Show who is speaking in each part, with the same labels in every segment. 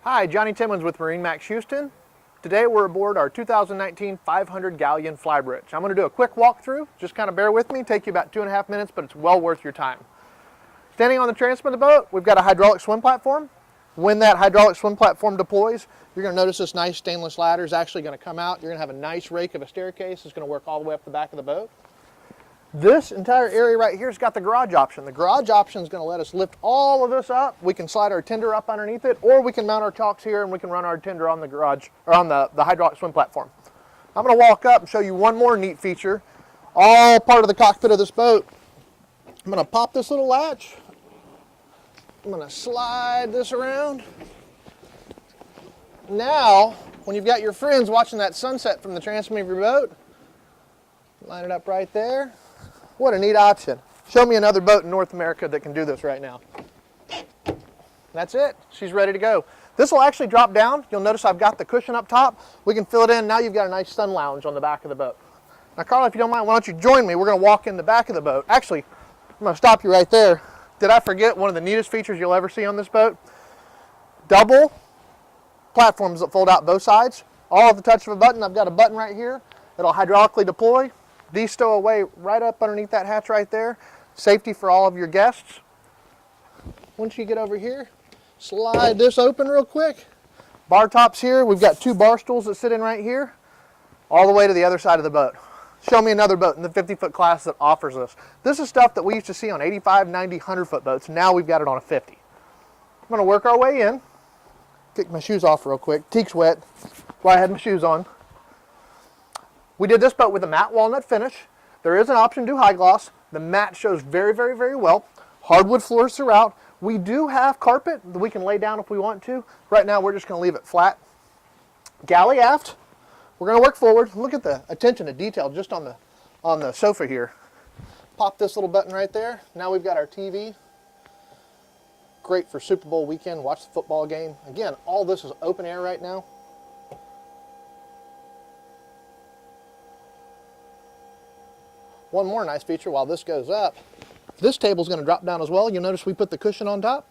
Speaker 1: Hi, Johnny Timmons with MarineMax Houston. Today we're aboard our 2019 500 Galeon flybridge. I'm going to do a quick walkthrough, just kind of bear with me, take you about 2.5 minutes, but it's well worth your time. Standing on the transom of the boat, we've got a hydraulic swim platform. When that hydraulic swim platform deploys, you're going to notice this nice stainless ladder is actually going to come out. You're going to have a nice rake of a staircase. It's going to work all the way up the back of the boat. This entire area right here has got the garage option. The garage option is going to let us lift all of this up. We can slide our tender up underneath it, or we can mount our chocks here and we can run our tender on the garage, or on the hydraulic swim platform. I'm going to walk up and show you one more neat feature, all part of the cockpit of this boat. I'm going to pop this little latch. I'm going to slide this around. Now, when you've got your friends watching that sunset from the transom of your boat, line it up right there. What a neat option. Show me another boat in North America that can do this right now. That's it. She's ready to go. This will actually drop down. You'll notice I've got the cushion up top. We can fill it in. Now you've got a nice sun lounge on the back of the boat. Now, Carla, if you don't mind, why don't you join me? We're going to walk in the back of the boat. Actually, I'm going to stop you right there. Did I forget one of the neatest features you'll ever see on this boat? Double platforms that fold out both sides. All at the touch of a button. I've got a button right here. It'll hydraulically deploy. These stow away right up underneath that hatch right there. Safety for all of your guests. Once you get over here, slide this open real quick. Bar tops here. We've got two bar stools that sit in right here, all the way to the other side of the boat. Show me another boat in the 50-foot class that offers this. This is stuff that we used to see on 85, 90, 100-foot boats. Now we've got it on a 50. I'm going to work our way in. Kick my shoes off real quick. Teak's wet. That's why I had my shoes on. We did this boat with a matte walnut finish. There is an option to do high gloss. The matte shows very, very, very well. Hardwood floors throughout. We do have carpet that we can lay down if we want to. Right now we're just going to leave it flat. Galley aft. We're going to work forward. Look at the attention to detail just on the sofa here. Pop this little button right there. Now we've got our TV. Great for Super Bowl weekend. Watch the football game. Again, all this is open air right now. One more nice feature while this goes up, this table's going to drop down as well. You'll notice we put the cushion on top.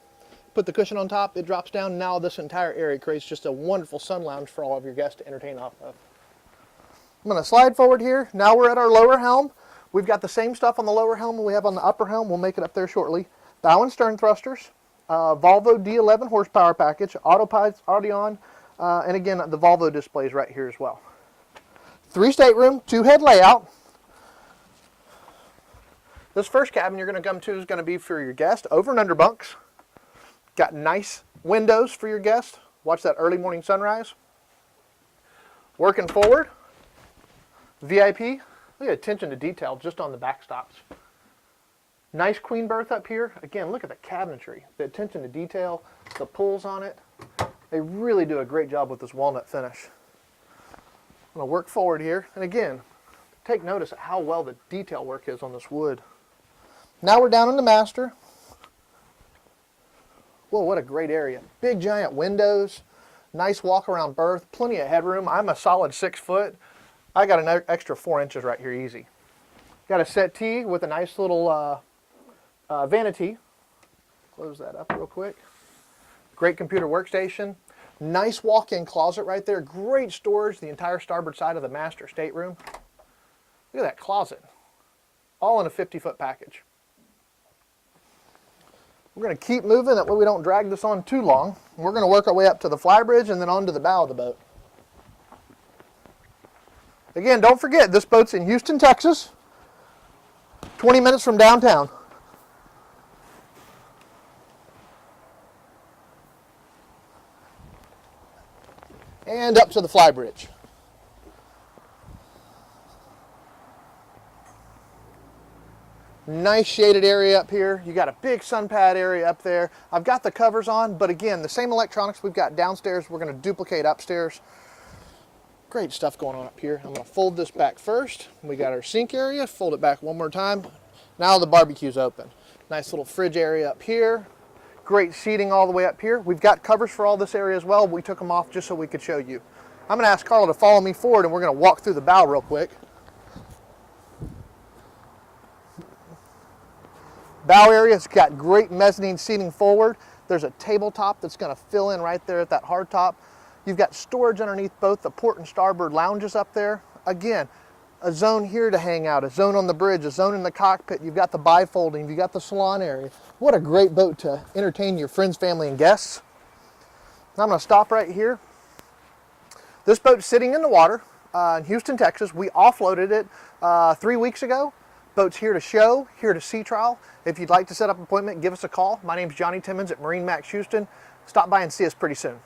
Speaker 1: Put the cushion on top, it drops down. Now this entire area creates just a wonderful sun lounge for all of your guests to entertain off of. I'm going to slide forward here. Now we're at our lower helm. We've got the same stuff on the lower helm we have on the upper helm. We'll make it up there shortly. Bow and stern thrusters, Volvo D11 horsepower package, autopilots, Audion, and again the Volvo displays right here as well. 3 stateroom, 2-head layout. This first cabin you're going to come to is going to be for your guest, over and under bunks. Got nice windows for your guest. Watch that early morning sunrise. Working forward, VIP. Look at attention to detail just on the backstops. Nice queen berth up here. Again, look at the cabinetry, the attention to detail, the pulls on it. They really do a great job with this walnut finish. I'm going to work forward here, and again, take notice of how well the detail work is on this wood. Now we're down in the master. Whoa, what a great area. Big giant windows, nice walk around berth, plenty of headroom. I'm a solid 6 foot. I got an extra 4 inches right here easy. Got a settee with a nice little vanity. Close that up real quick. Great computer workstation. Nice walk-in closet right there. Great storage, the entire starboard side of the master stateroom. Look at that closet. All in a 50-foot package. We're going to keep moving, that way we don't drag this on too long. We're going to work our way up to the flybridge and then onto the bow of the boat. Again, don't forget, this boat's in Houston, Texas, 20 minutes from downtown. And up to the flybridge. Nice shaded area up here. You got a big sun pad area up there. I've got the covers on, but again, the same electronics we've got downstairs, we're going to duplicate upstairs. Great stuff going on up here. I'm going to fold this back first. We got our sink area. Fold it back one more time. Now the barbecue's open. Nice little fridge area up here. Great seating all the way up here. We've got covers for all this area as well. We took them off just so we could show you. I'm going to ask Carla to follow me forward, and we're going to walk through the bow real quick. Bow area has got great mezzanine seating forward. There's a tabletop that's going to fill in right there at that hard top. You've got storage underneath both the port and starboard lounges up there. Again, a zone here to hang out, a zone on the bridge, a zone in the cockpit. You've got the bifolding, you've got the salon area. What a great boat to entertain your friends, family, and guests. I'm going to stop right here. This boat's sitting in the water in Houston, Texas. We offloaded it 3 weeks ago. Boat's here to show, here to sea trial. If you'd like to set up an appointment, give us a call. My name's Johnny Timmons at MarineMax Houston. Stop by and see us pretty soon.